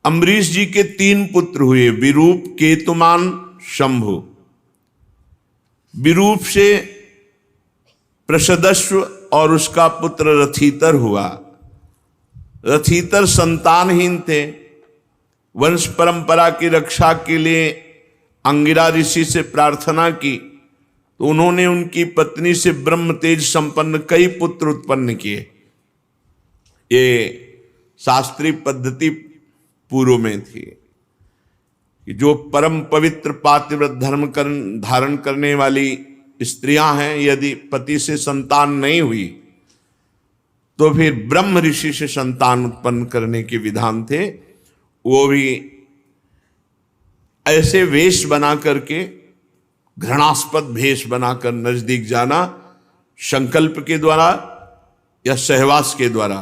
अम्बरीश जी के 3 पुत्र हुए, विरूप, केतुमान, शंभु। विरूप से प्रषदश्व और उसका पुत्र रथितर हुआ। रथितर संतानहीन थे। वंश परंपरा की रक्षा के लिए अंगिरा ऋषि से प्रार्थना की तो उन्होंने उनकी पत्नी से ब्रह्म तेज संपन्न कई पुत्र उत्पन्न किए। ये शास्त्रीय पद्धति पूर्व में थी कि जो परम पवित्र पातिव्रत धर्म धारण करने वाली स्त्रियां हैं, यदि पति से संतान नहीं हुई तो फिर ब्रह्म ऋषि से संतान उत्पन्न करने के विधान थे। वो भी ऐसे वेश बना करके, घृणास्पद भेष बनाकर नजदीक जाना, संकल्प के द्वारा या सहवास के द्वारा,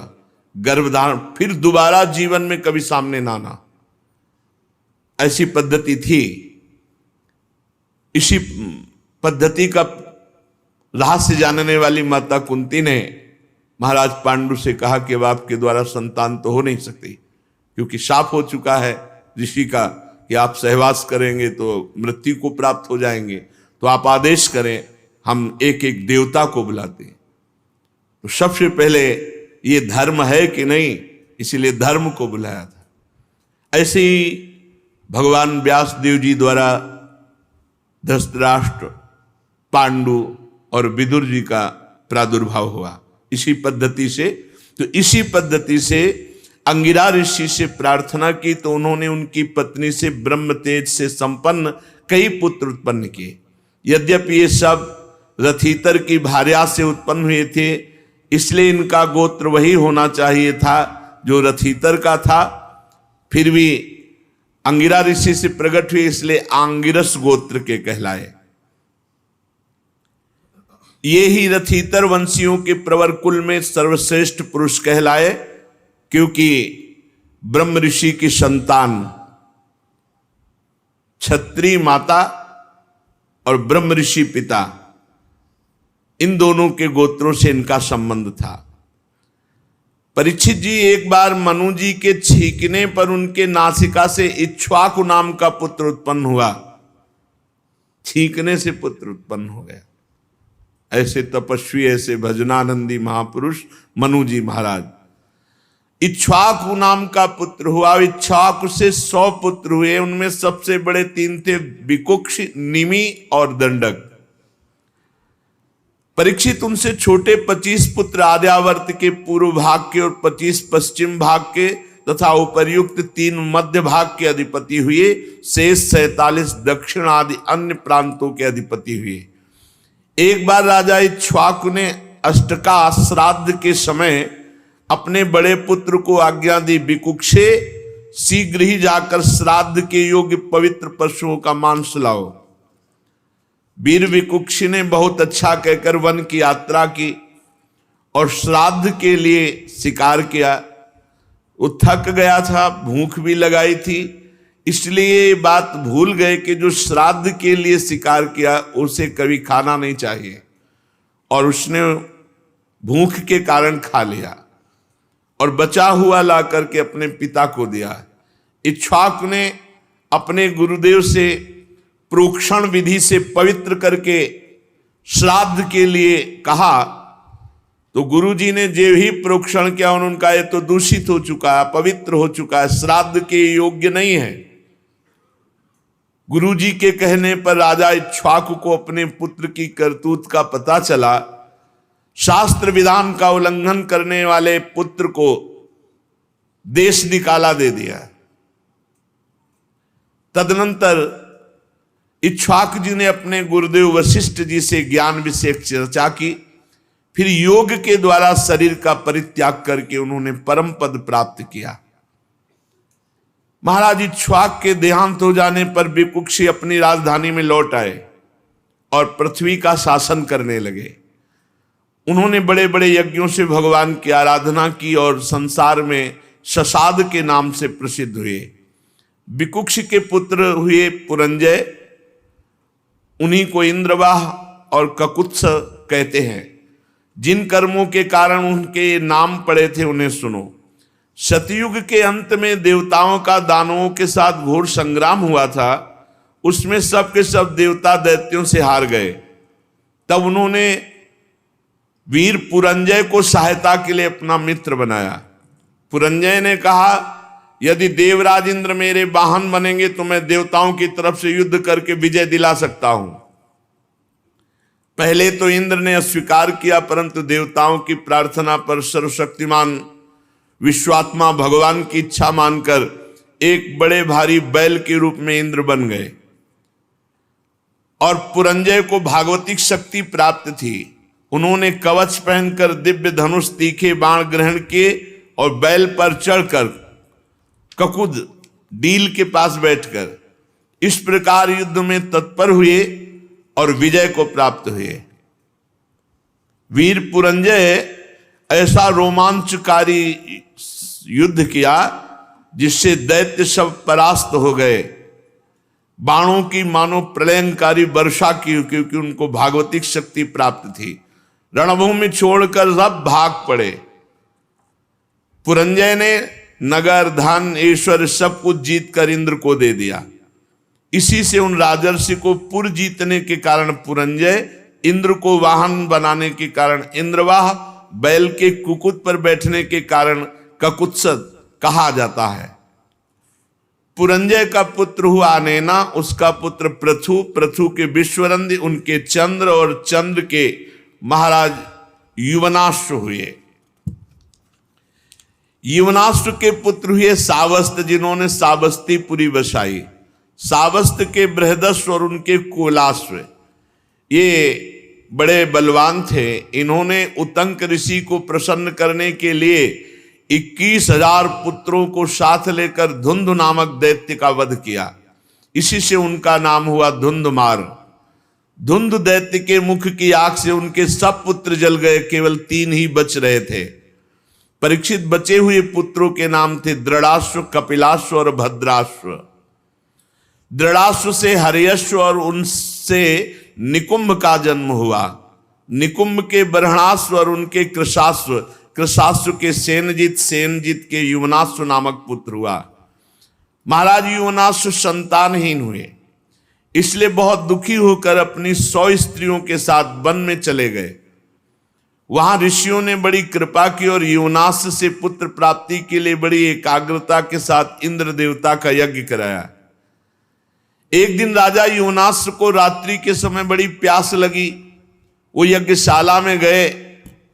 गर्भधारण, फिर दोबारा जीवन में कभी सामने ना आना, ऐसी पद्धति थी। इसी पद्धति का रहस्य जानने वाली माता कुंती ने महाराज पांडु से कहा कि अब आपके द्वारा संतान तो हो नहीं सकती, क्योंकि शाप हो चुका है ऋषि का कि आप सहवास करेंगे तो मृत्यु को प्राप्त हो जाएंगे, तो आप आदेश करें, हम एक एक देवता को बुलाते हैं। तो सबसे पहले ये धर्म है कि नहीं, इसीलिए धर्म को बुलाया था। ऐसे ही भगवान व्यास देव जी द्वारा धृतराष्ट्र, पांडु और विदुर जी का प्रादुर्भाव हुआ इसी पद्धति से। तो इसी पद्धति से अंगिरा ऋषि से प्रार्थना की तो उन्होंने उनकी पत्नी से ब्रह्म तेज से संपन्न कई पुत्र उत्पन्न किए। यद्यपि ये सब रथितर की भार्या से उत्पन्न हुए थे, इसलिए इनका गोत्र वही होना चाहिए था जो रथितर का था, फिर भी अंगिरा ऋषि से प्रकट हुए इसलिए आंगिरस गोत्र के कहलाए। ये ही रथितर वंशियों के प्रवर कुल में सर्वश्रेष्ठ पुरुष कहलाए, क्योंकि ब्रह्म ऋषि की संतान क्षत्रिय माता और ब्रह्म ऋषि पिता, इन दोनों के गोत्रों से इनका संबंध था। परीक्षित जी एक बार मनु जी के छींकने पर उनके नासिका से इक्ष्वाकु नाम का पुत्र उत्पन्न हुआ। छींकने से पुत्र उत्पन्न हो गया। ऐसे तपस्वी, ऐसे भजनानंदी महापुरुष मनु जी महाराज। इक्ष्वाकु नाम का पुत्र हुआ। इक्ष्वाकु से 100 पुत्र हुए। उनमें सबसे बड़े 3 थे, विकुक्ष, निमि और दंडक। परीक्षित उनसे छोटे 25 पुत्र आर्यावर्त के पूर्व भाग के और 25 पश्चिम भाग के तथा उपर्युक्त 3 मध्य भाग के अधिपति हुए। शेष 47 दक्षिण आदि अन्य प्रांतों के अधिपति हुए। एक बार राजा इक्ष्वाकु ने अष्टका श्राद्ध के समय अपने बड़े पुत्र को आज्ञा दी, विकुक्षे शीघ्र ही जाकर श्राद्ध के योग्य पवित्र पशुओं का मांस लाओ। वीर विकुक्षी ने बहुत अच्छा कहकर वन की यात्रा की और श्राद्ध के लिए शिकार किया। वो थक गया था, भूख भी लगाई थी, इसलिए ये बात भूल गए कि जो श्राद्ध के लिए शिकार किया उसे कभी खाना नहीं चाहिए, और उसने भूख के कारण खा लिया और बचा हुआ ला करके अपने पिता को दिया। इक्ष्वाकु ने अपने गुरुदेव से प्रोक्षण विधि से पवित्र करके श्राद्ध के लिए कहा, तो गुरुजी ने जो ही प्रोक्षण किया उन्होंने कहा ये तो दूषित हो चुका है, पवित्र हो चुका है, श्राद्ध के योग्य नहीं है। गुरुजी के कहने पर राजा इक्ष्वाकु को अपने पुत्र की करतूत का पता चला। शास्त्र विधान का उल्लंघन करने वाले पुत्र को देश निकाला दे दिया। तदनंतर इक्ष्वाकु जी ने अपने गुरुदेव वशिष्ठ जी से ज्ञान विषयक चर्चा की। फिर योग के द्वारा शरीर का परित्याग करके उन्होंने परम पद प्राप्त किया। महाराज इक्ष्वाकु के देहांत हो जाने पर विकुक्षी अपनी राजधानी में लौट आए और पृथ्वी का शासन करने लगे। उन्होंने बड़े बड़े यज्ञों से भगवान की आराधना की और संसार में शशाद के नाम से प्रसिद्ध हुए। विकुक्ष के पुत्र हुए पुरंजय, उन्हीं को इंद्रवाह और ककुत्स कहते हैं। जिन कर्मों के कारण उनके नाम पड़े थे उन्हें सुनो। सतयुग के अंत में देवताओं का दानवों के साथ घोर संग्राम हुआ था, उसमें सब के सब देवता दैत्यों से हार गए। तब उन्होंने वीर पुरंजय को सहायता के लिए अपना मित्र बनाया। पुरंजय ने कहा, यदि देवराज इंद्र मेरे वाहन बनेंगे तो मैं देवताओं की तरफ से युद्ध करके विजय दिला सकता हूं। पहले तो इंद्र ने अस्वीकार किया, परंतु देवताओं की प्रार्थना पर सर्वशक्तिमान विश्वात्मा भगवान की इच्छा मानकर एक बड़े भारी बैल के रूप में इंद्र बन गए। और पुरंजय को भागवतिक शक्ति प्राप्त थी। उन्होंने कवच पहनकर दिव्य धनुष तीखे बाण ग्रहण किए और बैल पर चढ़कर ककुद डील के पास बैठकर इस प्रकार युद्ध में तत्पर हुए और विजय को प्राप्त हुए। वीर पुरंजय ऐसा रोमांचकारी युद्ध किया जिससे दैत्य सब परास्त हो गए। बाणों की मानो प्रलयंकारी वर्षा की, क्योंकि उनको भागवतिक शक्ति प्राप्त थी। रणभूमि छोड़कर सब भाग पड़े। पुरंजय ने नगर धन ऐश्वर्य सब कुछ जीत कर इंद्र को दे दिया। इसी से उन राजर्षि को पुर जीतने के कारण पुरंजय, इंद्र को वाहन बनाने के कारण इंद्रवाह, बैल के कुकुट पर बैठने के कारण ककुत्सद कहा जाता है। पुरंजय का पुत्र हुआ अनेना, उसका पुत्र पृथु, पृथु के विश्वरंदी, उनके चंद्र और चंद्र के महाराज युवनाश्व हुए। युवनाश्व के पुत्र हुए सावस्त, जिन्होंने सावस्तीपुरी बसाई। सावस्त के बृहदस्व और उनके कोलाश्व, ये बड़े बलवान थे। इन्होंने उतंक ऋषि को प्रसन्न करने के लिए 21,000 पुत्रों को साथ लेकर धुंध नामक दैत्य का वध किया। इसी से उनका नाम हुआ धुंधमार। धुंध दैत्य के मुख की आग से उनके सब पुत्र जल गए, केवल 3 ही बच रहे थे। परीक्षित बचे हुए पुत्रों के नाम थे दृढ़ाश्व, कपिलाश्व और भद्राश्व। दृढ़ाश्व से हर्यश्व और उनसे निकुंभ का जन्म हुआ। निकुंभ के बरहणाश्व और उनके कृशाश्व, कृशाश्व के सेनजित, सेनजित के युवनाश्व नामक पुत्र हुआ। महाराज युवनाश्व संतानहीन हुए, इसलिए बहुत दुखी होकर अपनी 100 स्त्रियों के साथ वन में चले गए। वहां ऋषियों ने बड़ी कृपा की और युवनाश्व से पुत्र प्राप्ति के लिए बड़ी एकाग्रता के साथ इंद्र देवता का यज्ञ कराया। एक दिन राजा युवनाश्व को रात्रि के समय बड़ी प्यास लगी। वो यज्ञशाला में गए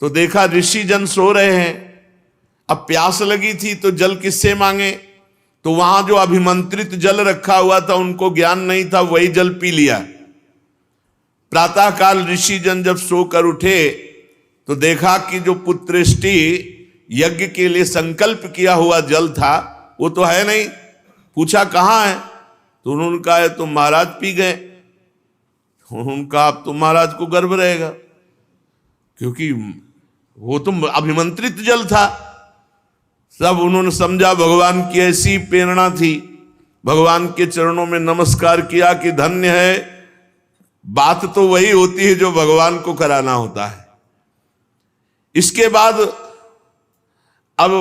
तो देखा ऋषि जन सो रहे हैं। अब प्यास लगी थी तो जल किससे मांगे, तो वहां जो अभिमंत्रित जल रखा हुआ था उनको ज्ञान नहीं था, वही जल पी लिया। प्रातःकाल ऋषि जन जब सोकर उठे तो देखा कि जो पुत्रेष्टि यज्ञ के लिए संकल्प किया हुआ जल था वो तो है नहीं। पूछा कहाँ है, तो उन्होंने कहा तो महाराज पी गए। उन्होंने कहा अब तो महाराज को गर्व रहेगा, क्योंकि वो तो अभिमंत्रित जल था। सब उन्होंने समझा भगवान की ऐसी प्रेरणा थी। भगवान के चरणों में नमस्कार किया कि धन्य है, बात तो वही होती है जो भगवान को कराना होता है। इसके बाद अब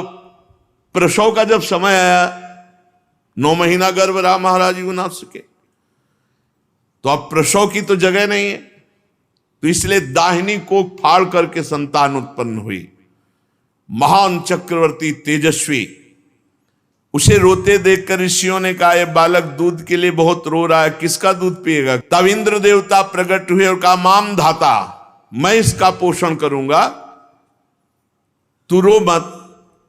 प्रसव का जब समय आया, 9 महीना गर्भ रहा महाराज युवनाश्व के, तो अब प्रसव की तो जगह नहीं है, तो इसलिए दाहिनी कोख फाड़ करके संतान उत्पन्न हुई। महान चक्रवर्ती तेजस्वी, उसे रोते देखकर ऋषियों ने कहा यह बालक दूध के लिए बहुत रो रहा है, किसका दूध पिएगा। तब इंद्र देवता प्रकट हुए और कहा माम धाता, मैं इसका पोषण करूंगा, तू रो मत।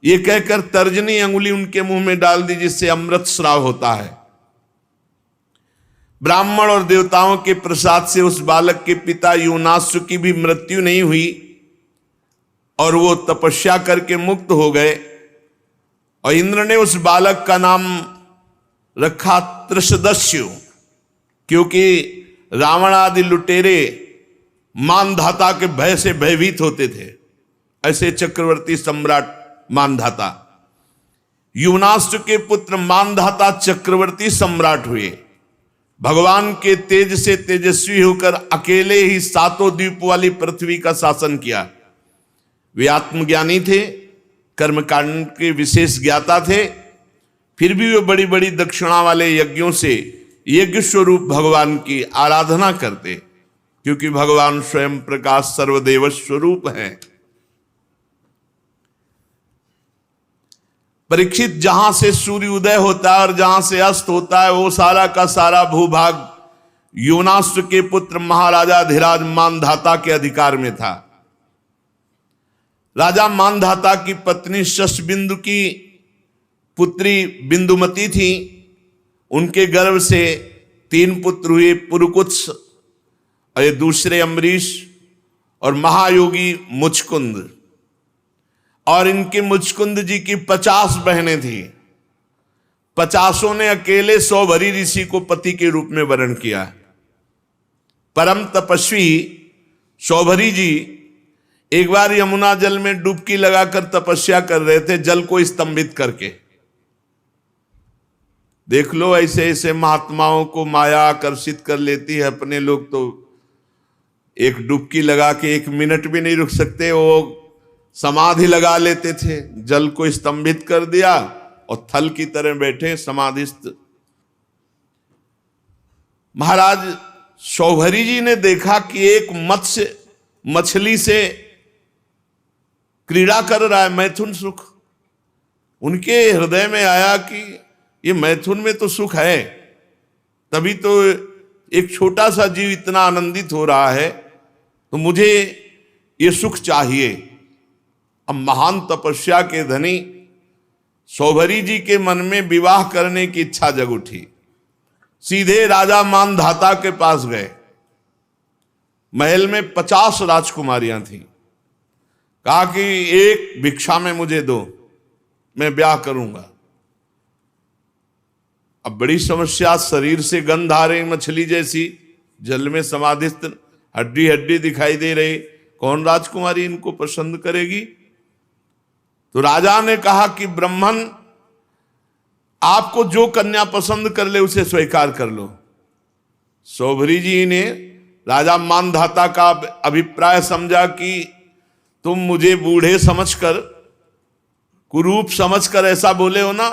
ये कहकर तर्जनी अंगुली उनके मुंह में डाल दी, जिससे अमृत स्राव होता है। ब्राह्मण और देवताओं के प्रसाद से उस बालक के पिता युवनाश्व की भी मृत्यु नहीं हुई और वो तपस्या करके मुक्त हो गए। और इंद्र ने उस बालक का नाम रखा त्रिशदस्यु, क्योंकि रावण आदि लुटेरे मानधाता के भय से भयभीत होते थे। ऐसे चक्रवर्ती सम्राट मानधाता, युवनाश्व के पुत्र मानधाता चक्रवर्ती सम्राट हुए। भगवान के तेज से तेजस्वी होकर अकेले ही 7 द्वीप वाली पृथ्वी का शासन किया। वे आत्मज्ञानी थे, कर्मकांड के विशेष ज्ञाता थे, फिर भी वे बड़ी बड़ी दक्षिणा वाले यज्ञों से यज्ञ स्वरूप भगवान की आराधना करते, क्योंकि भगवान स्वयं प्रकाश सर्वदेव स्वरूप हैं। परीक्षित, जहां से सूर्य उदय होता है और जहां से अस्त होता है वो सारा का सारा भूभाग योनाश्व के पुत्र महाराजा धीराज मानधाता के अधिकार में था। राजा मानधाता की पत्नी शशबिंदु की पुत्री बिंदुमती थी। उनके गर्भ से 3 पुत्र हुए, पुरुकुत्स और दूसरे अम्बरीश और महायोगी मुचकुंद। और इनके मुचकुंद जी की 50 बहनें थी। 50 ने अकेले सौभरी ऋषि को पति के रूप में वरण किया। परम तपस्वी सौभरी जी एक बार यमुना जल में डुबकी लगाकर तपस्या कर रहे थे, जल को स्तंभित करके। देख लो, ऐसे ऐसे महात्माओं को माया आकर्षित कर लेती है। अपने लोग तो एक डुबकी लगा के 1 मिनट भी नहीं रुक सकते, वो समाधि लगा लेते थे। जल को स्तंभित कर दिया और थल की तरह बैठे समाधिस्थ। महाराज सौभरी जी ने देखा कि एक मत्स्य मछली से क्रीड़ा कर रहा है, मैथुन सुख। उनके हृदय में आया कि ये मैथुन में तो सुख है, तभी तो एक छोटा सा जीव इतना आनंदित हो रहा है, तो मुझे ये सुख चाहिए। अब महान तपस्या के धनी सौभरी जी के मन में विवाह करने की इच्छा जग उठी। सीधे राजा मानधाता के पास गए। महल में 50 राजकुमारियां थीं। कहा कि एक भिक्षा में मुझे दो, मैं ब्याह करूंगा। अब बड़ी समस्या, शरीर से गंध आ रही मछली जैसी, जल में समाधिस्थ, हड्डी हड्डी दिखाई दे रही। कौन राजकुमारी इनको पसंद करेगी? तो राजा ने कहा कि ब्राह्मण, आपको जो कन्या पसंद कर ले उसे स्वीकार कर लो। सौभरी जी ने राजा मानधाता का अभिप्राय समझा कि तुम मुझे बूढ़े समझकर, कुरूप समझकर ऐसा बोले हो ना।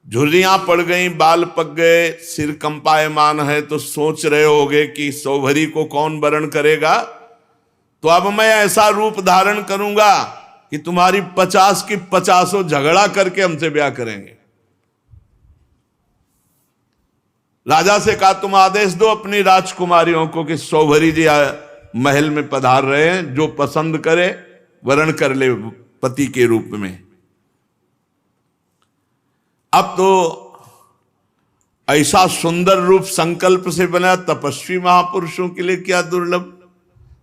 झुर्रियां पड़ गई, बाल पक गए, सिर कंपायमान है, तो सोच रहे होगे कि सौभरी को कौन वरण करेगा। तो अब मैं ऐसा रूप धारण करूंगा कि तुम्हारी 50 की 50 झगड़ा करके हमसे ब्याह करेंगे। राजा से कहा, तुम आदेश दो अपनी राजकुमारियों को कि सौभरी जी महल में पधार रहे हैं, जो पसंद करे वरण कर ले पति के रूप में। अब तो ऐसा सुंदर रूप संकल्प से बना, तपस्वी महापुरुषों के लिए क्या दुर्लभ।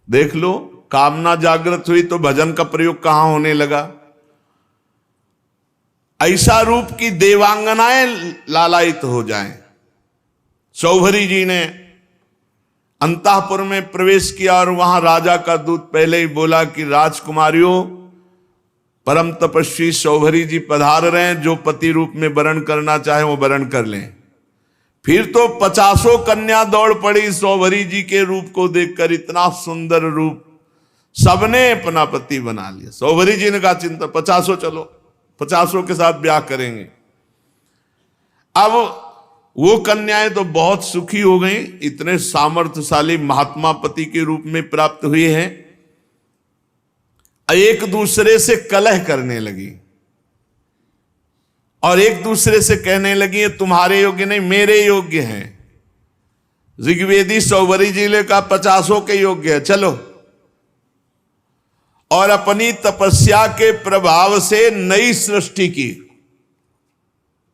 देख लो, कामना जागृत हुई तो भजन का प्रयोग कहां होने लगा। ऐसा रूप की देवांगनाएं लालायित हो जाएं। सौभरी जी ने अंतःपुर में प्रवेश किया और वहां राजा का दूत पहले ही बोला कि राजकुमारियों, परम तपस्वी सौभरी जी पधार रहे हैं, जो पति रूप में वरण करना चाहे वो वरण कर लें। फिर तो 50 कन्या दौड़ पड़ी सौभरी जी के रूप को देखकर। इतना सुंदर रूप, सबने अपना पति बना लिया। सौभरी जी ने कहा, चिंता 50 चलो, 50 के साथ ब्याह करेंगे। अब वो कन्याएं तो बहुत सुखी हो गई, इतने सामर्थ्यशाली महात्मा पति के रूप में प्राप्त हुए हैं। एक दूसरे से कलह करने लगी और एक दूसरे से कहने लगी, ये तुम्हारे योग्य नहीं, मेरे योग्य हैं। ऋग्वेदी सौभरी जी ने कहा 50 के योग्य है, चलो। और अपनी तपस्या के प्रभाव से नई सृष्टि की,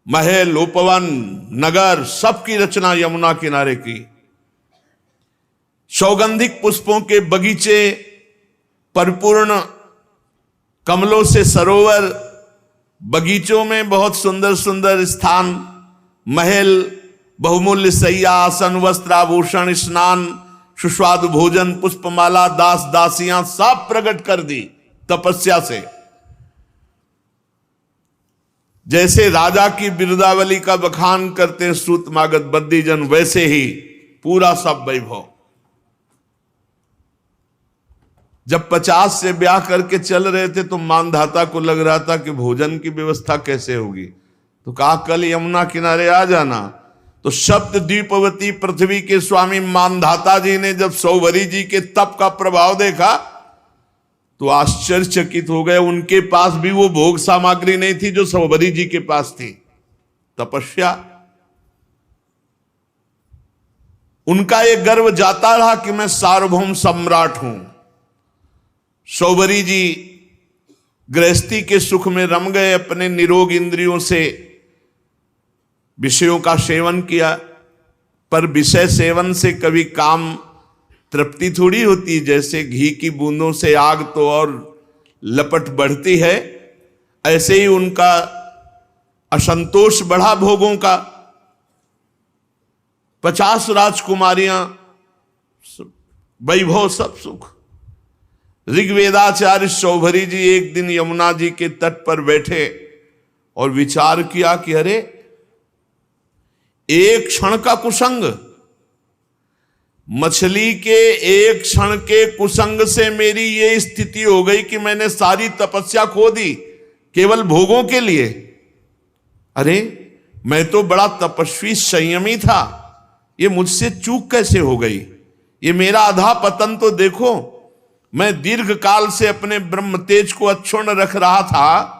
महल, उपवन, नगर, सबकी रचना यमुना किनारे की। सौगंधिक पुष्पों के बगीचे, परिपूर्ण कमलों से सरोवर, बगीचों में बहुत सुंदर सुंदर स्थान, महल, बहुमूल्य शैया, आसन, वस्त्र, आभूषण, स्नान, सुस्वादु भोजन, पुष्पमाला, दास दासियां सब प्रकट कर दी तपस्या से। जैसे राजा की बिरुदावली का बखान करते हैं सूत मागध बद्दीजन, वैसे ही पूरा सब वैभव। जब 50 से ब्याह करके चल रहे थे तो मानधाता को लग रहा था कि भोजन की व्यवस्था कैसे होगी, तो कहा कल यमुना किनारे आ जाना। तो सप्त द्वीपवती पृथ्वी के स्वामी मानधाता जी ने जब सौभरी जी के तप का प्रभाव देखा तो आश्चर्यचकित हो गए। उनके पास भी वो भोग सामग्री नहीं थी जो सौभरी जी के पास थी। तपस्या, उनका एक गर्व जाता रहा कि मैं सार्वभौम सम्राट हूं। सौभरी जी गृहस्थी के सुख में रम गए, अपने निरोग इंद्रियों से विषयों का सेवन किया, पर विषय सेवन से कभी काम तृप्ति थोड़ी होती। जैसे घी की बूंदों से आग तो और लपट बढ़ती है, ऐसे ही उनका असंतोष बढ़ा भोगों का। 50 राजकुमारियां, वैभव, सब सुख। ऋग्वेदाचार्य सौभरी जी एक दिन यमुना जी के तट पर बैठे और विचार किया कि अरे एक क्षण का कुसंग, मछली के एक क्षण के कुसंग से मेरी ये स्थिति हो गई कि मैंने सारी तपस्या खो दी केवल भोगों के लिए। अरे मैं तो बड़ा तपस्वी संयमी था, ये मुझसे चूक कैसे हो गई? ये मेरा अधा पतन तो देखो। मैं दीर्घ काल से अपने ब्रह्म तेज को अक्षुण्ण रख रहा था,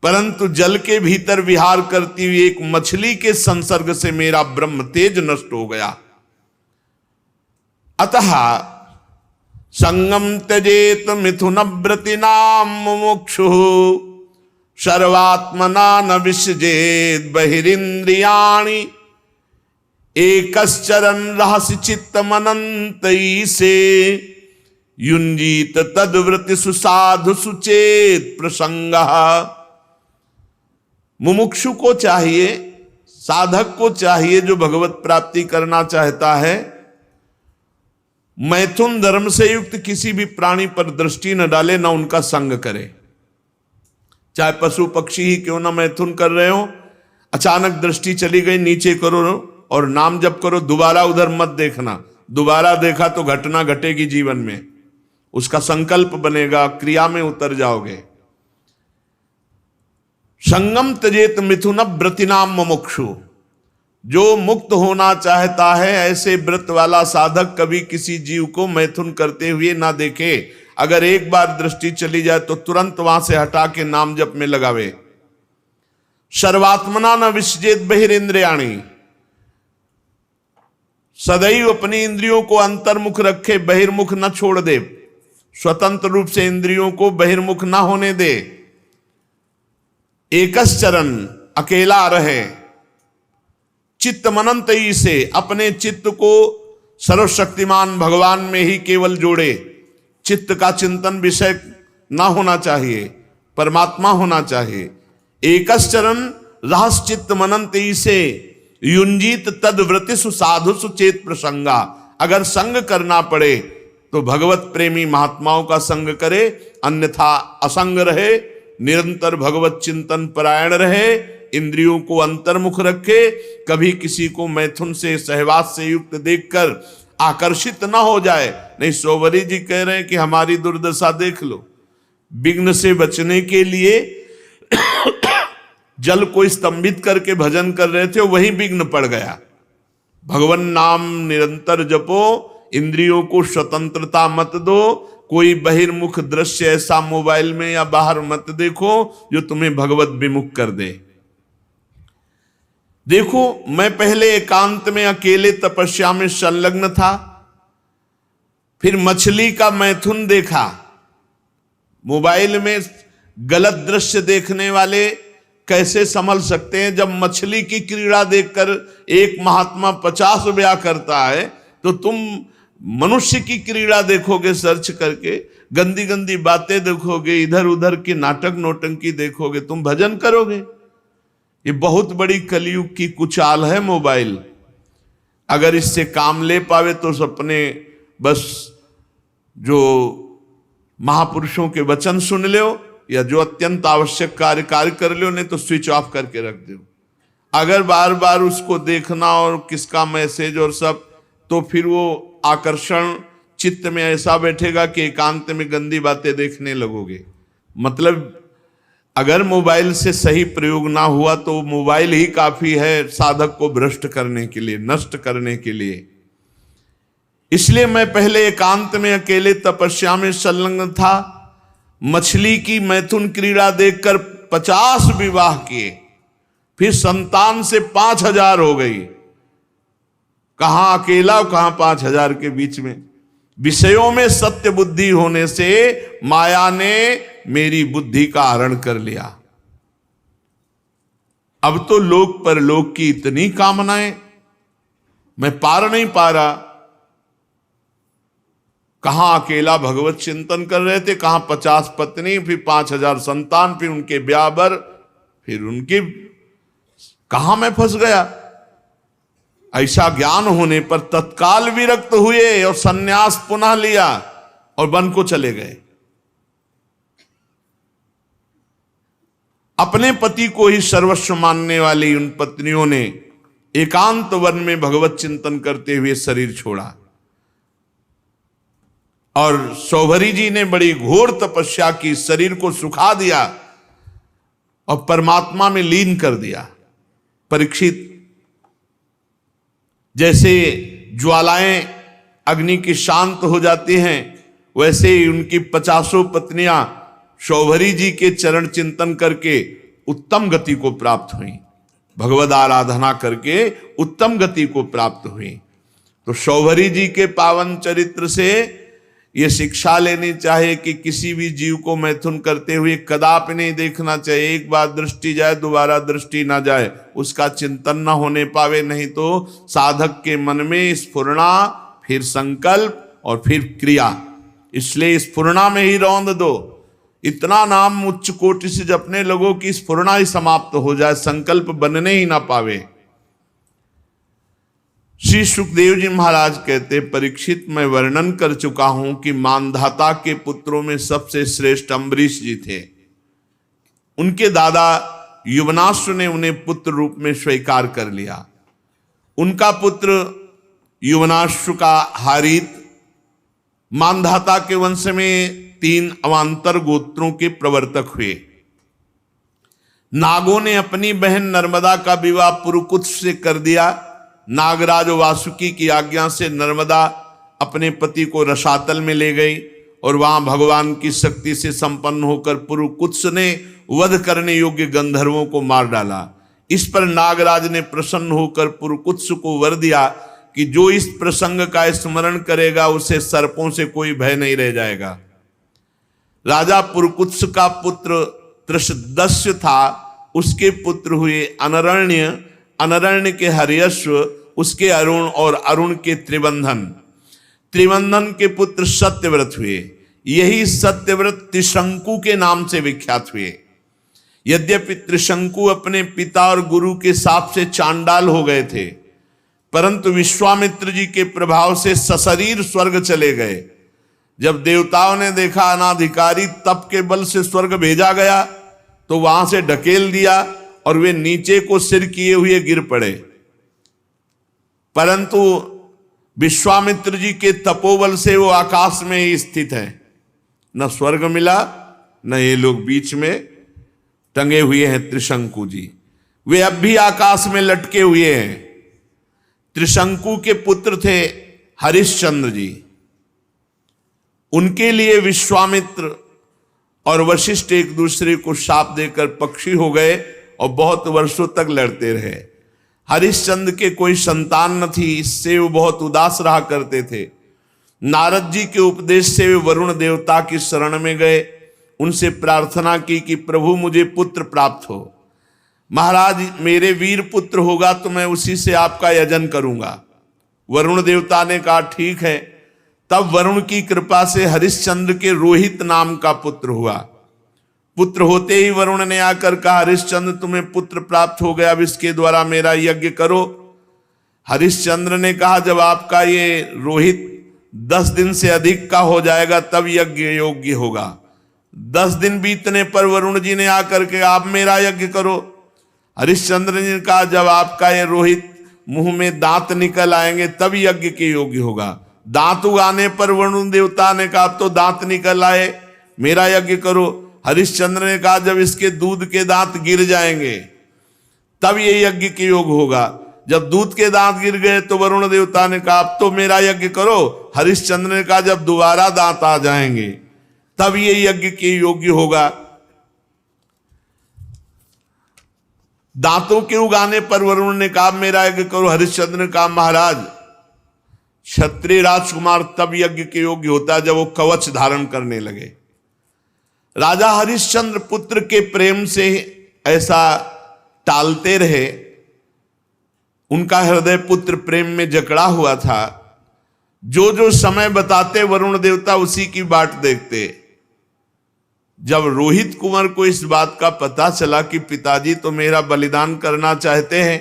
परंतु जल के भीतर विहार करती हुई एक मछली के संसर्ग से मेरा ब्रह्म तेज नष्ट हो गया। अतः संगम त्यजेत मिथुन व्रतिनाम मुमुक्षु सर्वात्मना न विसजेत बहिरिंद्रियाणि एकश्चरन् रहस्य चित्त मनंतई से युंजीत तद्व्रति सुसाधु सुचेत प्रसंग। मुमुक्षु को चाहिए, साधक को चाहिए, जो भगवत प्राप्ति करना चाहता है, मैथुन धर्म से युक्त किसी भी प्राणी पर दृष्टि न डाले, न उनका संग करे। चाहे पशु पक्षी ही क्यों ना मैथुन कर रहे हो, अचानक दृष्टि चली गई, नीचे करो और नाम जप करो, दोबारा उधर मत देखना। दोबारा देखा तो घटना घटेगी जीवन में, उसका संकल्प बनेगा, क्रिया में उतर जाओगे। संगम त्यजेत मिथुन व्रतिनाम मुमुक्षु, जो मुक्त होना चाहता है ऐसे व्रत वाला साधक कभी किसी जीव को मैथुन करते हुए ना देखे। अगर एक बार दृष्टि चली जाए तो तुरंत वहां से हटा के नाम जप में लगावे। सर्वात्मना न विसजेत बहिरिंद्रियाणि, सदैव अपनी इंद्रियों को अंतर्मुख रखे, बहिर्मुख न छोड़ दे। स्वतंत्र रूप से इंद्रियों को बहिर्मुख ना होने दे। एकश्चरन्, अकेला रहे। चित्त मनंतई से, अपने चित्त को सर्वशक्तिमान भगवान में ही केवल जोड़े। चित्त का चिंतन विषय ना होना चाहिए, परमात्मा होना चाहिए। एकश्चरन् रहस्य चित्त मनंतई से युंजीत तद्व्रति सुसाधु सुचेत प्रसंगा। अगर संग करना पड़े तो भगवत प्रेमी महात्माओं का संग करे, अन्यथा असंग रहे, निरंतर भगवत चिंतन परायण रहे, इंद्रियों को अंतर्मुख रखे, कभी किसी को मैथुन से सहवास से युक्त देखकर आकर्षित ना हो जाए। नहीं, सौभरी जी कह रहे हैं कि हमारी दुर्दशा देख लो। विघ्न से बचने के लिए जल को स्तंभित करके भजन कर रहे थे, वही विघ्न पड़ गया। भगवान नाम निरंतर जपो, इंद्रियों को स्वतंत्रता मत दो। कोई बहिर्मुख दृश्य ऐसा मोबाइल में या बाहर मत देखो जो तुम्हें भगवत विमुख कर दे। देखो, मैं पहले एकांत में अकेले तपस्या में संलग्न था, फिर मछली का मैथुन देखा। मोबाइल में गलत दृश्य देखने वाले कैसे संभल सकते हैं? जब मछली की क्रीड़ा देखकर एक महात्मा 50 ब्याह करता है, तो तुम मनुष्य की क्रीड़ा देखोगे सर्च करके, गंदी गंदी बातें देखोगे, इधर उधर की नाटक नौटंकी देखोगे, तुम भजन करोगे? ये बहुत बड़ी कलयुग की कुचाल है मोबाइल। अगर इससे काम ले पावे तो अपने बस जो महापुरुषों के वचन सुन लो, या जो अत्यंत आवश्यक कार्य कर लो, नहीं तो स्विच ऑफ करके रख दो। अगर बार बार उसको देखना और किसका मैसेज और सब, तो फिर वो आकर्षण चित्त में ऐसा बैठेगा कि एकांत में गंदी बातें देखने लगोगे। मतलब अगर मोबाइल से सही प्रयोग ना हुआ तो मोबाइल ही काफी है साधक को भ्रष्ट करने के लिए, नष्ट करने के लिए। इसलिए मैं पहले एकांत में अकेले तपस्या में संलग्न था। मछली की मैथुन क्रीड़ा देखकर 50 विवाह किए, फिर संतान से 5000 हो गई। कहां अकेला कहां 5000 के बीच में। विषयों में सत्य बुद्धि होने से माया ने मेरी बुद्धि का हरण कर लिया। अब तो लोक परलोक की इतनी कामनाएं, मैं पार नहीं पा रहा। कहां अकेला भगवत चिंतन कर रहे थे, कहां 50 पत्नी, फिर 5000 संतान, फिर उनके ब्याह, फिर उनकी, कहां मैं फंस गया। ऐसा ज्ञान होने पर तत्काल विरक्त हुए और सन्यास पुनः लिया और वन को चले गए। अपने पति को ही सर्वस्व मानने वाली उन पत्नियों ने एकांत वन में भगवत चिंतन करते हुए शरीर छोड़ा। और शौभरी जी ने बड़ी घोर तपस्या की, शरीर को सुखा दिया और परमात्मा में लीन कर दिया। परीक्षित, जैसे ज्वालाएं अग्नि की शांत हो जाती हैं, वैसे ही उनकी 50 पत्नियां शौभरी जी के चरण चिंतन करके उत्तम गति को प्राप्त हुई, भगवद आराधना करके उत्तम गति को प्राप्त हुई। तो शौभरी जी के पावन चरित्र से ये शिक्षा लेनी चाहिए कि किसी भी जीव को मैथुन करते हुए कदापि नहीं देखना चाहिए। एक बार दृष्टि जाए, दोबारा दृष्टि ना जाए, उसका चिंतन ना होने पावे। नहीं तो साधक के मन में स्फुरणा, फिर संकल्प और फिर क्रिया। इसलिए स्फुरणा में ही रौंद दो। इतना नाम उच्च कोटि से जपने लगो कि स्फुरणा ही समाप्त हो जाए, संकल्प बनने ही ना पावे। श्री सुखदेव जी महाराज कहते, परीक्षित, मैं वर्णन कर चुका हूं कि मानधाता के पुत्रों में सबसे श्रेष्ठ अम्बरीश जी थे। उनके दादा युवनाश्व ने उन्हें पुत्र रूप में स्वीकार कर लिया। उनका पुत्र युवनाश्व का हारित मानधाता के वंश में 3 अवान्तर गोत्रों के प्रवर्तक हुए। नागों ने अपनी बहन नर्मदा का विवाह पुरुकुत्स से कर दिया। नागराज वासुकी की आज्ञा से नर्मदा अपने पति को रसातल में ले गई और वहां भगवान की शक्ति से संपन्न होकर पुरुकुत्स ने वध करने योग्य गंधर्वों को मार डाला। इस पर नागराज ने प्रसन्न होकर पुरुकुत्स को वर दिया कि जो इस प्रसंग का स्मरण करेगा उसे सर्पों से कोई भय नहीं रह जाएगा। राजा पुरुकुत्स का पुत्र त्रिशदस्य था, उसके पुत्र हुए अनरण्य, अनरण्य के हर्यश्व, उसके अरुण और अरुण के त्रिबंधन, त्रिबंधन के पुत्र सत्यव्रत हुए। यही सत्यव्रत त्रिशंकु के नाम से विख्यात हुए। यद्यपि त्रिशंकु अपने पिता और गुरु के शाप से चांडाल हो गए थे, परंतु विश्वामित्र जी के प्रभाव से सशरीर स्वर्ग चले गए। जब देवताओं ने देखा अनाधिकारी तप के बल से स्वर्ग भेजा गया तो वहां से ढकेल दिया और वे नीचे को सिर किए हुए गिर पड़े। परंतु विश्वामित्र जी के तपोबल से वो आकाश में ही स्थित है। न स्वर्ग मिला, न ये लोग बीच में टंगे हुए हैं। त्रिशंकु जी वे अब भी आकाश में लटके हुए हैं। त्रिशंकु के पुत्र थे हरिश्चंद्र जी। उनके लिए विश्वामित्र और वशिष्ठ एक दूसरे को शाप देकर पक्षी हो गए और बहुत वर्षों तक लड़ते रहे। हरिश्चंद्र के कोई संतान न थी, इससे वो बहुत उदास रहा करते थे। नारद जी के उपदेश से वे वरुण देवता की शरण में गए, उनसे प्रार्थना की कि प्रभु मुझे पुत्र प्राप्त हो। महाराज मेरे वीर पुत्र होगा तो मैं उसी से आपका यजन करूंगा। वरुण देवता ने कहा ठीक है। तब वरुण की कृपा से हरिश्चंद्र के रोहित नाम का पुत्र हुआ। पुत्र होते ही वरुण ने आकर कहा, हरिश्चंद्र तुम्हें पुत्र प्राप्त हो गया, अब इसके द्वारा मेरा यज्ञ करो। हरिश्चंद्र ने कहा, जब आपका ये रोहित 10 दिन से अधिक का हो जाएगा तब यज्ञ योग्य होगा। 10 दिन बीतने पर वरुण जी ने आकर के आप मेरा यज्ञ करो। हरिश्चंद्र ने कहा, जब आपका ये रोहित मुंह में दांत निकल आएंगे तब यज्ञ के योग्य होगा। दांत उगाने पर वरुण देवता ने कहा अब तो दांत निकल आए, मेरा यज्ञ करो। हरिश्चंद्र ने कहा जब इसके दूध के दांत गिर जाएंगे तब ये यज्ञ के योग होगा। जब दूध के दांत गिर गए तो वरुण देवता ने कहा अब तो मेरा यज्ञ करो। हरिश्चंद्र ने कहा जब दोबारा दांत आ जाएंगे तब ये यज्ञ के योग्य होगा। दांतों के उगाने पर वरुण ने कहा मेरा यज्ञ करो। हरिश्चंद्र ने कहा महाराज क्षत्रिय राजकुमार तब यज्ञ के योग्य होता है जब वो कवच धारण करने लगे। राजा हरिश्चंद्र पुत्र के प्रेम से ऐसा टालते रहे, उनका हृदय पुत्र प्रेम में जकड़ा हुआ था। जो जो समय बताते वरुण देवता उसी की बाट देखते। जब रोहित कुंवर को इस बात का पता चला कि पिताजी तो मेरा बलिदान करना चाहते हैं,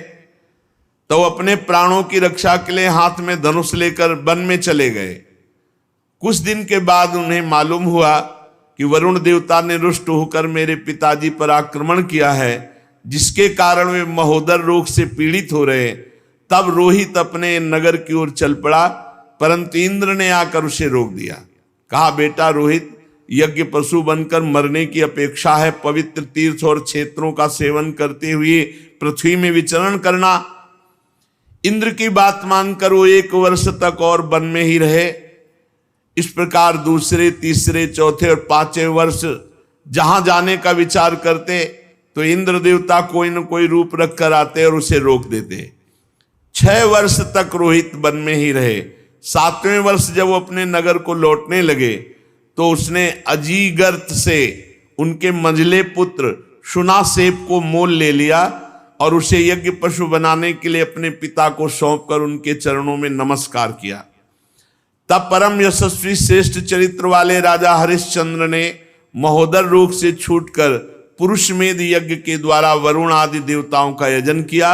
तो अपने प्राणों की रक्षा के लिए हाथ में धनुष लेकर वन में चले गए। कुछ दिन के बाद उन्हें मालूम हुआ कि वरुण देवता ने रुष्ट होकर मेरे पिताजी पर आक्रमण किया है, जिसके कारण वे महोदर रोग से पीड़ित हो रहे। तब रोहित अपने नगर की ओर चल पड़ा, परंतु इंद्र ने आकर उसे रोक दिया। कहा बेटा रोहित, यज्ञ पशु बनकर मरने की अपेक्षा है पवित्र तीर्थ और क्षेत्रों का सेवन करते हुए पृथ्वी में विचरण करना। इंद्र की बात मानकर वो 1 वर्ष तक और वन में ही रहे। इस प्रकार दूसरे, तीसरे, चौथे और 5वें वर्ष जहां जाने का विचार करते तो इंद्र देवता कोई न कोई रूप रख कर आते और उसे रोक देते। 6 वर्ष तक रोहित वन में ही रहे। 7वें वर्ष जब वो अपने नगर को लौटने लगे तो उसने अजीगर्त से उनके मंझले पुत्र शुनासेप को मोल ले लिया और उसे यज्ञ पशु बनाने के लिए अपने पिता को सौंपकर उनके चरणों में नमस्कार किया। तब परम यशस्वी श्रेष्ठ चरित्र वाले राजा हरिश्चंद्र ने महोदर रोग से छूटकर पुरुषमेध यज्ञ के द्वारा वरुण आदि देवताओं का यजन किया।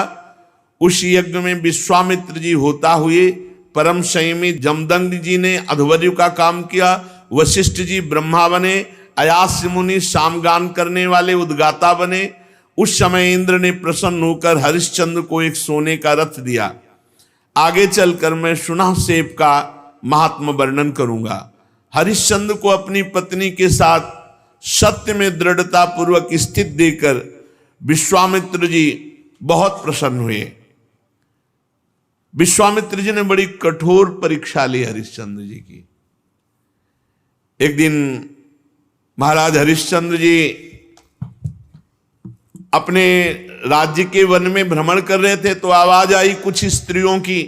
उस यज्ञ में विश्वामित्र जी होता हुए, परम संयमी जमदग्नि जी ने अध्वर्यु का काम किया, वशिष्ठ जी ब्रह्मा बने, अयास्य मुनि सामगान करने वाले उद्गाता बने। उस समय इंद्र ने प्रसन्न होकर हरिश्चंद्र को एक सोने का रथ दिया। आगे चलकर मैं शुनासेप का महात्म वर्णन करूंगा। हरिश्चंद्र को अपनी पत्नी के साथ सत्य में दृढ़ता पूर्वक स्थित देकर विश्वामित्र जी बहुत प्रसन्न हुए। विश्वामित्र जी ने बड़ी कठोर परीक्षा ली हरिश्चंद्र जी की। एक दिन महाराज हरिश्चंद्र जी अपने राज्य के वन में भ्रमण कर रहे थे तो आवाज आई कुछ स्त्रियों की,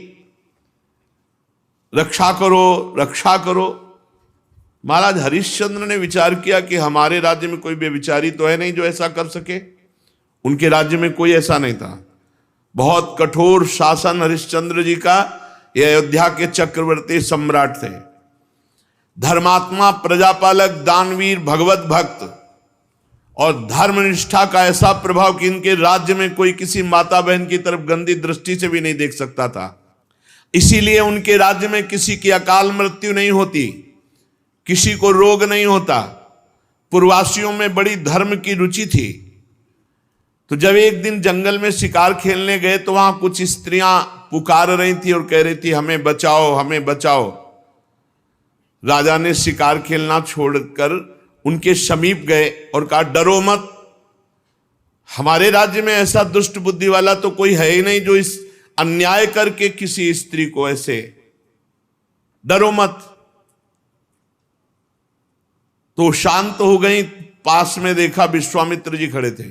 रक्षा करो, रक्षा करो। महाराज हरिश्चंद्र ने विचार किया कि हमारे राज्य में कोई बेविचारी तो है नहीं जो ऐसा कर सके। उनके राज्य में कोई ऐसा नहीं था। बहुत कठोर शासन हरिश्चंद्र जी का। ये अयोध्या के चक्रवर्ती सम्राट थे, धर्मात्मा, प्रजापालक, दानवीर, भगवत भक्त और धर्मनिष्ठा का ऐसा प्रभाव कि इनके राज्य में कोई किसी माता बहन की तरफ गंदी दृष्टि से भी नहीं देख सकता था। इसीलिए उनके राज्य में किसी की अकाल मृत्यु नहीं होती, किसी को रोग नहीं होता। पूर्ववासियों में बड़ी धर्म की रुचि थी। तो जब एक दिन जंगल में शिकार खेलने गए तो वहां कुछ स्त्रियां पुकार रही थी और कह रही थी हमें बचाओ, हमें बचाओ। राजा ने शिकार खेलना छोड़कर उनके समीप गए और कहा डरो मत, हमारे राज्य में ऐसा दुष्ट बुद्धि वाला तो कोई है ही नहीं जो इस अन्याय करके किसी स्त्री को ऐसे, डरो मत। तो शांत हो गई। पास में देखा विश्वामित्र जी खड़े थे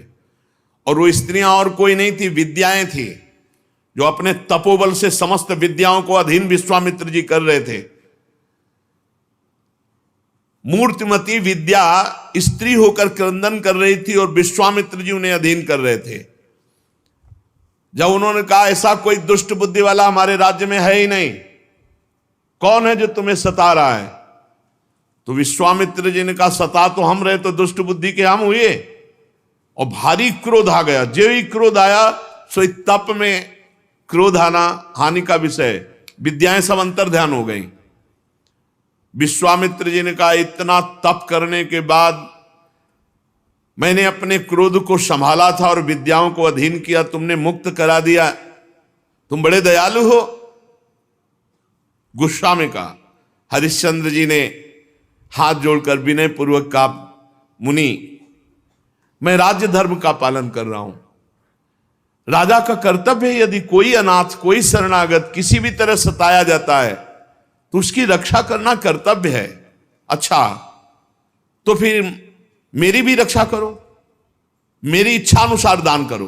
और वो स्त्रियां और कोई नहीं थी, विद्याएं थी जो अपने तपोबल से समस्त विद्याओं को अधीन विश्वामित्र जी कर रहे थे। मूर्तिमती विद्या स्त्री होकर क्रंदन कर रही थी और विश्वामित्र जी उन्हें अधीन कर रहे थे। जब उन्होंने कहा ऐसा कोई दुष्ट बुद्धि वाला हमारे राज्य में है ही नहीं, कौन है जो तुम्हें सता रहा है? तो विश्वामित्र जी ने कहा सता तो हम रहे तो दुष्ट बुद्धि के हम हुए। और भारी क्रोध आ गया। जो ही क्रोध आया सो तप में क्रोध आना हानि का विषय, विद्याएं सब अंतर ध्यान हो गई। विश्वामित्र जी ने कहा इतना तप करने के बाद मैंने अपने क्रोध को संभाला था और विद्याओं को अधीन किया, तुमने मुक्त करा दिया, तुम बड़े दयालु हो। गुस्सा में कहा हरिश्चंद्र जी ने हाथ जोड़कर विनय पूर्वक कहा, मुनि मैं राज्य धर्म का पालन कर रहा हूं। राजा का कर्तव्य है, यदि कोई अनाथ कोई शरणागत किसी भी तरह सताया जाता है तो उसकी रक्षा करना कर्तव्य है। अच्छा तो फिर मेरी भी रक्षा करो, मेरी इच्छा अनुसार दान करो।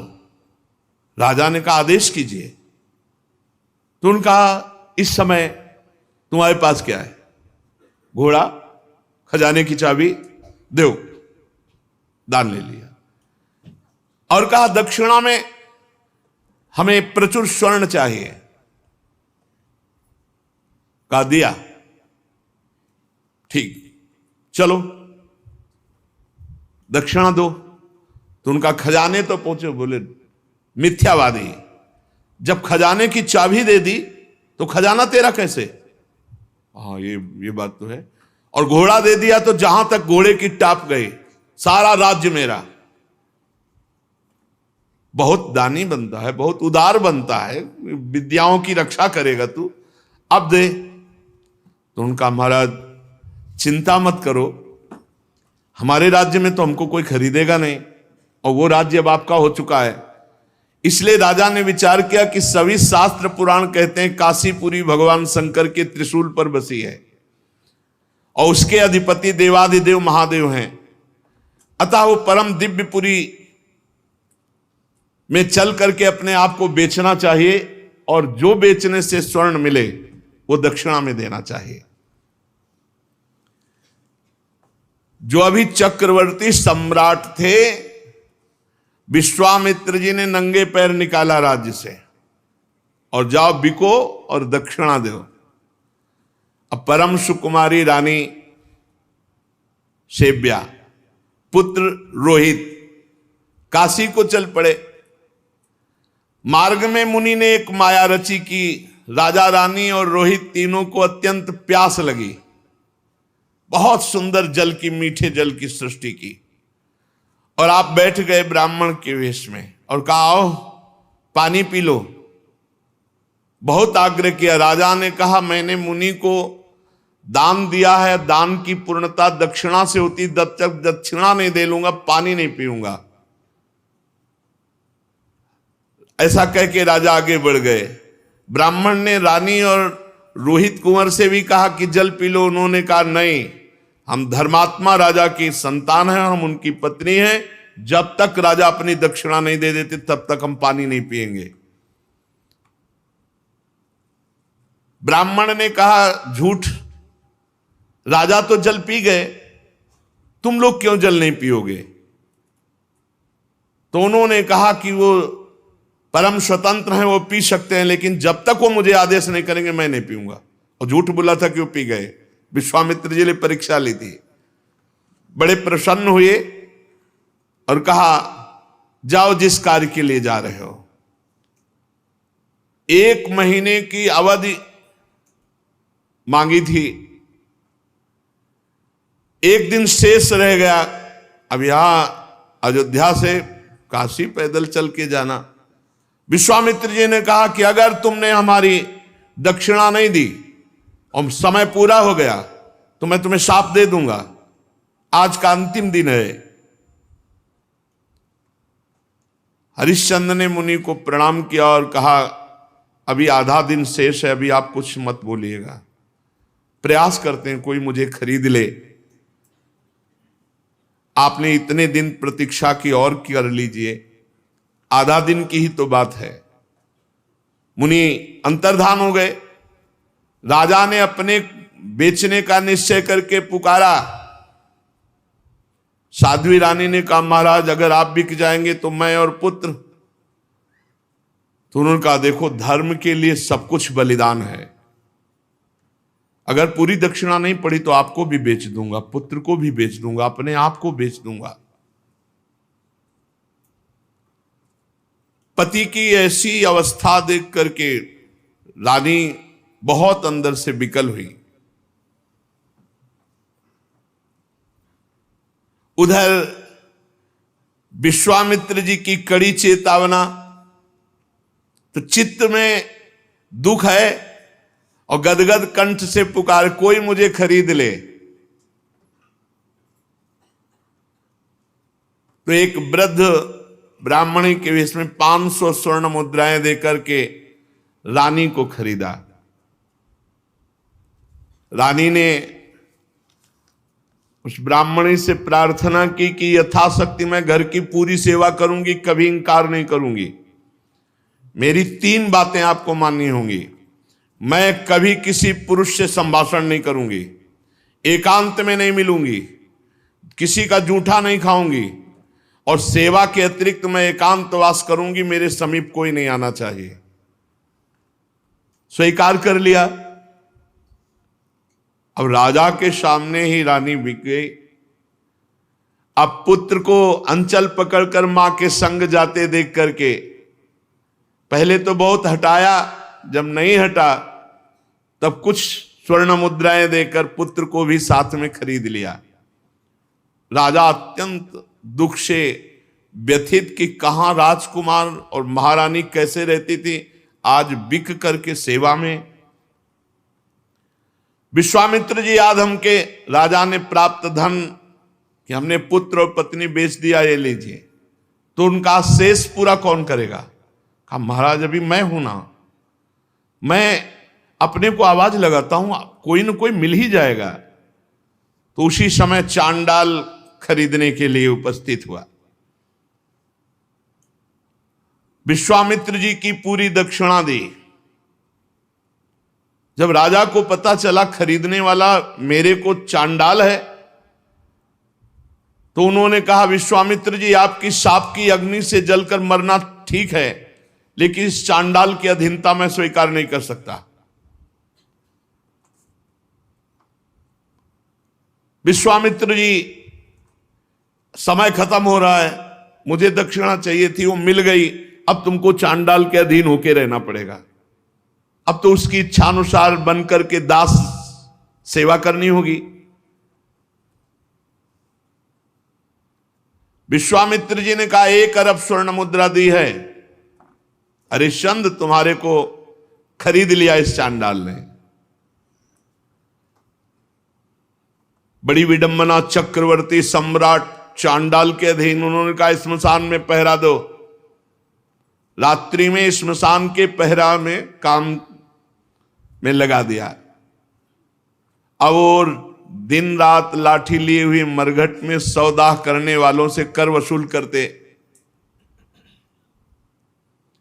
राजा ने कहा आदेश कीजिए। तो उनका इस समय तुम्हारे पास क्या है? घोड़ा, खजाने की चाबी, दो। दान ले लिया और कहा दक्षिणा में हमें प्रचुर स्वर्ण चाहिए। कहा दिया, ठीक, चलो दक्षिणा दो। तो उनका खजाने तो पहुंचे, बोले मिथ्यावादी, जब खजाने की चाबी दे दी तो खजाना तेरा कैसे? हाँ ये बात तो है। और घोड़ा दे दिया तो जहां तक घोड़े की टाप गई सारा राज्य मेरा। बहुत दानी बनता है, बहुत उदार बनता है, विद्याओं की रक्षा करेगा तू, अब दे। तो उनका महाराज चिंता मत करो, हमारे राज्य में तो हमको कोई खरीदेगा नहीं और वो राज्य अब आपका हो चुका है। इसलिए राजा ने विचार किया कि सभी शास्त्र पुराण कहते हैं काशीपुरी भगवान शंकर के त्रिशूल पर बसी है और उसके अधिपति देवाधिदेव महादेव हैं। अतः वो परम दिव्यपुरी में चल करके अपने आप को बेचना चाहिए और जो बेचने से स्वर्ण मिले वो दक्षिणा में देना चाहिए। जो अभी चक्रवर्ती सम्राट थे, विश्वामित्र जी ने नंगे पैर निकाला राज्य से और जाओ बिको और दक्षिणा दो। अब परम सुकुमारी रानी सेव्या, पुत्र रोहित काशी को चल पड़े। मार्ग में मुनि ने एक माया रची कि राजा रानी और रोहित तीनों को अत्यंत प्यास लगी। बहुत सुंदर जल की, मीठे जल की सृष्टि की और आप बैठ गए ब्राह्मण के वेश में और कहा आओ पानी पी लो। बहुत आग्रह किया। राजा ने कहा मैंने मुनि को दान दिया है, दान की पूर्णता दक्षिणा से होती, जब तक दक्षिणा नहीं दे लूंगा पानी नहीं पीऊंगा। ऐसा कह के राजा आगे बढ़ गए। ब्राह्मण ने रानी और रोहित कुंवर से भी कहा कि जल पी लो। उन्होंने कहा नहीं, हम धर्मात्मा राजा की संतान हैं, हम उनकी पत्नी हैं, जब तक राजा अपनी दक्षिणा नहीं दे देते तब तक हम पानी नहीं पिएंगे। ब्राह्मण ने कहा झूठ, राजा तो जल पी गए, तुम लोग क्यों जल नहीं पियोगे? तो उन्होंने कहा कि वो परम स्वतंत्र हैं, वो पी सकते हैं, लेकिन जब तक वो मुझे आदेश नहीं करेंगे मैं नहीं पीऊंगा। और झूठ बोला था कि वो पी गए। विश्वामित्र जी ने परीक्षा ली थी, बड़े प्रसन्न हुए और कहा जाओ जिस कार्य के लिए जा रहे हो। 1 महीने की अवधि मांगी थी, 1 दिन शेष रह गया। अब यहां अयोध्या से काशी पैदल चल के जाना। विश्वामित्र जी ने कहा कि अगर तुमने हमारी दक्षिणा नहीं दी और समय पूरा हो गया तो मैं तुम्हें शाप दे दूंगा। आज का अंतिम दिन है। हरिश्चंद्र ने मुनि को प्रणाम किया और कहा अभी आधा दिन शेष है, अभी आप कुछ मत बोलिएगा, प्रयास करते हैं कोई मुझे खरीद ले। आपने इतने दिन प्रतीक्षा की और कर लीजिए, आधा दिन की ही तो बात है। मुनि अंतर्धान हो गए। राजा ने अपने बेचने का निश्चय करके पुकारा। साध्वी रानी ने कहा महाराज अगर आप बिक जाएंगे तो मैं और पुत्र। तो उन्होंने कहा देखो धर्म के लिए सब कुछ बलिदान है, अगर पूरी दक्षिणा नहीं पड़ी तो आपको भी बेच दूंगा, पुत्र को भी बेच दूंगा, अपने आप को बेच दूंगा। पति की ऐसी अवस्था देख करके रानी बहुत अंदर से विकल हुई। उधर विश्वामित्र जी की कड़ी चेतावना, तो चित्त में दुख है और गदगद कंठ से पुकार, कोई मुझे खरीद ले। तो एक वृद्ध ब्राह्मणी के वेश में 500 स्वर्ण मुद्राएं देकर के रानी को खरीदा। रानी ने उस ब्राह्मणी से प्रार्थना की कि यथाशक्ति मैं घर की पूरी सेवा करूंगी, कभी इंकार नहीं करूंगी। मेरी 3 बातें आपको माननी होंगी। मैं कभी किसी पुरुष से संभाषण नहीं करूंगी, एकांत में नहीं मिलूंगी, किसी का जूठा नहीं खाऊंगी, और सेवा के अतिरिक्त मैं एकांतवास करूंगी, मेरे समीप कोई नहीं आना चाहिए। स्वीकार कर लिया। अब राजा के सामने ही रानी बिक गई। अब पुत्र को अंचल पकड़कर मां के संग जाते देख करके पहले तो बहुत हटाया, जब नहीं हटा तब कुछ स्वर्ण मुद्राएं देकर पुत्र को भी साथ में खरीद लिया। राजा अत्यंत दुख से व्यथित कि कहां राजकुमार और महारानी कैसे रहती थी, आज बिक करके सेवा में। विश्वामित्र जी याद हमके राजा ने प्राप्त धन कि हमने पुत्र और पत्नी बेच दिया, ये लीजिए। तो उनका शेष पूरा कौन करेगा? कहा महाराज अभी मैं हूं ना, मैं अपने को आवाज लगाता हूं, कोई न कोई मिल ही जाएगा। तो उसी समय चांडाल खरीदने के लिए उपस्थित हुआ। विश्वामित्र जी की पूरी दक्षिणा दी। जब राजा को पता चला खरीदने वाला मेरे को चांडाल है, तो उन्होंने कहा विश्वामित्र जी आपकी शाप की अग्नि से जलकर मरना ठीक है, लेकिन इस चांडाल की अधीनता मैं स्वीकार नहीं कर सकता। विश्वामित्र जी समय खत्म हो रहा है, मुझे दक्षिणा चाहिए थी, वो मिल गई, अब तुमको चांडाल के अधीन होके रहना पड़ेगा। अब तो उसकी इच्छानुसार बनकर के दास सेवा करनी होगी। विश्वामित्र जी ने कहा 1 अरब स्वर्ण मुद्रा दी है, हरिश्चंद्र तुम्हारे को खरीद लिया इस चांडाल ने। बड़ी विडंबना, चक्रवर्ती सम्राट चांडाल के अधीन। उन्होंने कहा स्मशान में पहरा दो। रात्रि में स्मशान के पहरा में काम में लगा दिया। अब और दिन रात लाठी लिए हुए मरघट में सौदा करने वालों से कर वसूल करते।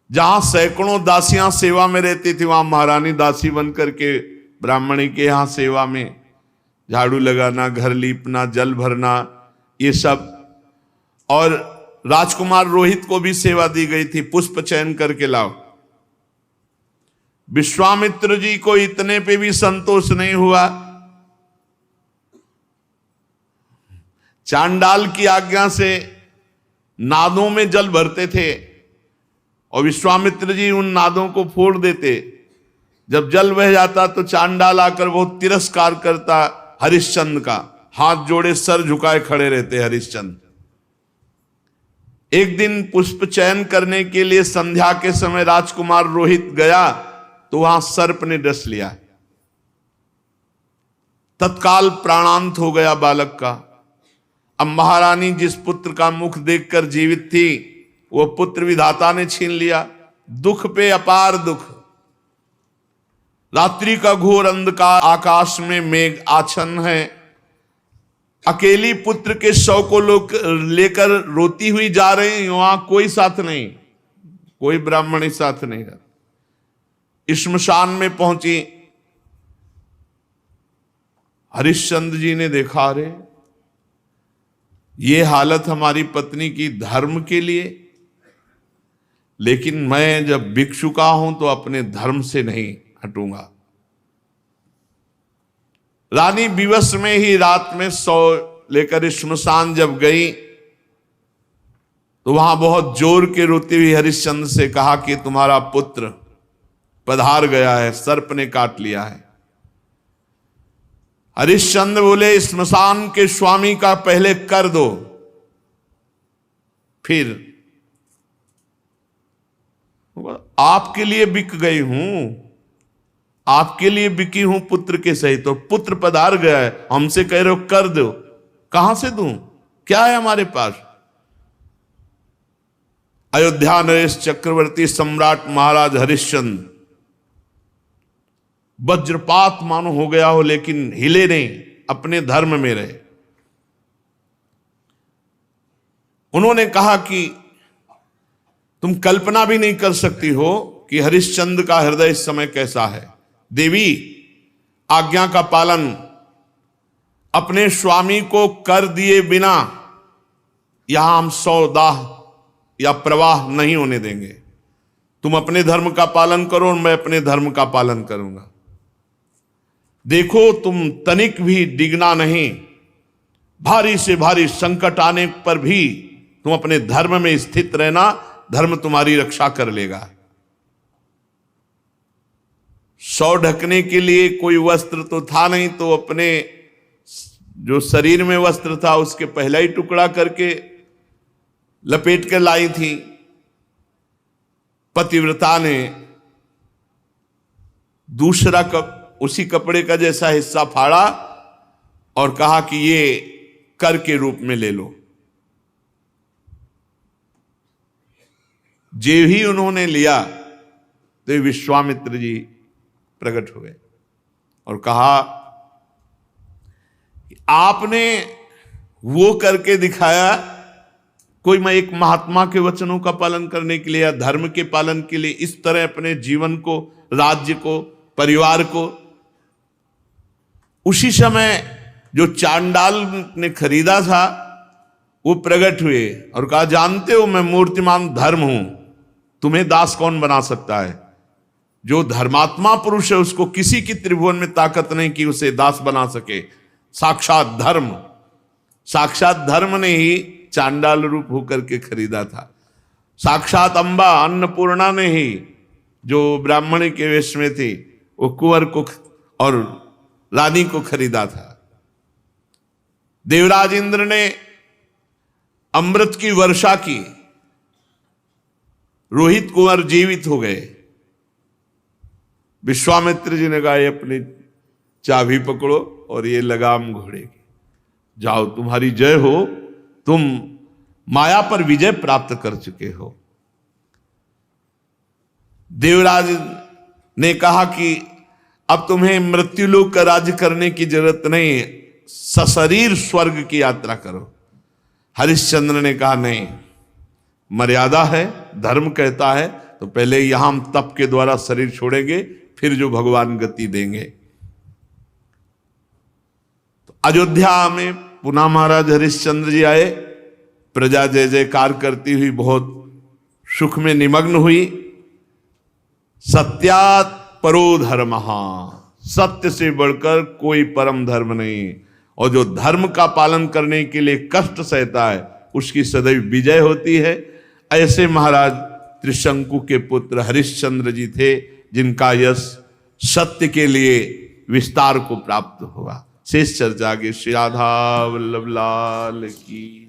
जहां सैकड़ों दासियां सेवा में रहती थी, वहां महारानी दासी बनकर के ब्राह्मणी के यहां सेवा में झाड़ू लगाना, घर लीपना, जल भरना, ये सब। और राजकुमार रोहित को भी सेवा दी गई थी, पुष्प चयन करके लाओ। विश्वामित्र जी को इतने पे भी संतोष नहीं हुआ। चांडाल की आज्ञा से नादों में जल भरते थे और विश्वामित्र जी उन नादों को फोड़ देते। जब जल बह जाता तो चांडाल आकर बहुत तिरस्कार करता हरिश्चंद्र का, हाथ जोड़े सर झुकाए खड़े रहते हरिश्चंद्र। एक दिन पुष्प चयन करने के लिए संध्या के समय राजकुमार रोहित गया तो वहां सर्प ने डस लिया। तत्काल प्राणांत हो गया बालक का। अब महारानी जिस पुत्र का मुख देखकर जीवित थी, वो पुत्र विधाता ने छीन लिया। दुख पे अपार दुख। रात्रि का घोर अंधकार, आकाश में मेघ आच्छन्न है। अकेली पुत्र के शव को लोग लेकर रोती हुई जा रही हैं, वहां कोई साथ नहीं, कोई ब्राह्मणी साथ नहीं। श्मशान में पहुंची। हरिश्चंद्र जी ने देखा, रे ये हालत हमारी पत्नी की धर्म के लिए, लेकिन मैं जब बिक चुका हूं तो अपने धर्म से नहीं हटूंगा। रानी विवश में ही रात में सौ लेकर श्मशान जब गई तो वहां बहुत जोर के रोती हुई हरिश्चंद्र से कहा कि तुम्हारा पुत्र पधार गया है, सर्प ने काट लिया है। हरिश्चंद्र बोले श्मशान के स्वामी का पहले कर दो, फिर आपके लिए बिक गई हूं, आपके लिए बिकी हूं पुत्र के सहित, तो पुत्र पधार गया है, हमसे कह रहे हो कर दो, कहां से दूं, क्या है हमारे पास। अयोध्या नरेश चक्रवर्ती सम्राट महाराज हरिश्चंद्र वज्रपात मानो हो गया हो, लेकिन हिले नहीं, अपने धर्म में रहे। उन्होंने कहा कि तुम कल्पना भी नहीं कर सकती हो कि हरिश्चंद्र का हृदय इस समय कैसा है। देवी, आज्ञा का पालन अपने स्वामी को कर दिए बिना यहां हम सौदाह या प्रवाह नहीं होने देंगे। तुम अपने धर्म का पालन करो और मैं अपने धर्म का पालन करूंगा। देखो, तुम तनिक भी डिगना नहीं, भारी से भारी संकट आने पर भी तुम अपने धर्म में स्थित रहना, धर्म तुम्हारी रक्षा कर लेगा। सौ ढकने के लिए कोई वस्त्र तो था नहीं, तो अपने जो शरीर में वस्त्र था उसके पहला ही टुकड़ा करके लपेट कर लाई थी। पतिव्रता ने दूसरा उसी कपड़े का जैसा हिस्सा फाड़ा और कहा कि ये कर के रूप में ले लो। जे ही उन्होंने लिया तो विश्वामित्र जी प्रकट हुए और कहा कि आपने वो करके दिखाया, कोई मैं एक महात्मा के वचनों का पालन करने के लिए या धर्म के पालन के लिए इस तरह अपने जीवन को, राज्य को, परिवार को। उसी समय जो चांडाल ने खरीदा था वो प्रकट हुए और कहा, जानते हो मैं मूर्तिमान धर्म हूं, तुम्हें दास कौन बना सकता है। जो धर्मात्मा पुरुष है उसको किसी की त्रिभुवन में ताकत नहीं कि उसे दास बना सके। साक्षात धर्म ने ही चांडाल रूप होकर के खरीदा था। साक्षात अंबा अन्नपूर्णा ने ही, जो ब्राह्मण के वेश में थी, वो कुंवर को और रानी को खरीदा था। देवराज इंद्र ने अमृत की वर्षा की, रोहित कुंवर जीवित हो गए। विश्वामित्र जी ने कहा, ये अपनी चाबी पकड़ो और ये लगाम घोड़े की, जाओ तुम्हारी जय हो, तुम माया पर विजय प्राप्त कर चुके हो। देवराज ने कहा कि अब तुम्हें मृत्युलोक का राज्य करने की जरूरत नहीं, सशरीर स्वर्ग की यात्रा करो। हरिश्चंद्र ने कहा, नहीं, मर्यादा है, धर्म कहता है तो पहले यहां हम तप के द्वारा शरीर छोड़ेंगे, फिर जो भगवान गति देंगे। तो अयोध्या में पुनः महाराज हरिश्चंद्र जी आए। प्रजा जय जयकार करती हुई बहुत सुख में निमग्न हुई। सत्यात् परो धर्मः, सत्य से बढ़कर कोई परम धर्म नहीं। और जो धर्म का पालन करने के लिए कष्ट सहता है उसकी सदैव विजय होती है। ऐसे महाराज त्रिशंकु के पुत्र हरिश्चंद्र जी थे, जिनका यश सत्य के लिए विस्तार को प्राप्त हुआ। शेष चर्चा के श्री राधा वल्लभ लाल की।